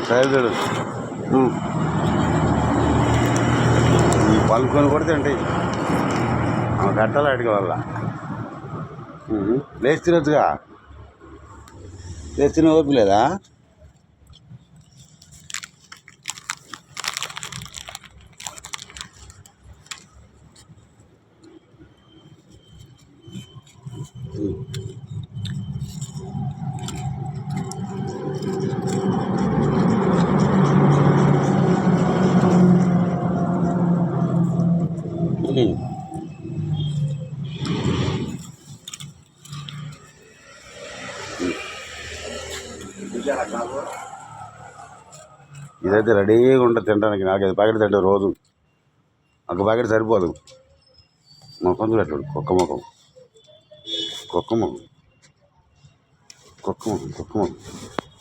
సైజుడు ఈ పలుకొని కూడా తింటాయి. కట్టాలి అడిగే వల్ల లేచి తినొచ్చుగా. లేచి తిన ఓపిక లేదా? ఇదైతే రెడీగా ఉంటుంది తినడానికి. నాకు 5 ప్యాకెట్ తింటే రోజు. ఒక ప్యాకెట్ సరిపోదు. ముఖం చూడట్లేదు. కుక్క ముఖం కుక్క ముఖం కుక్క ముఖం కుక్క ముఖం.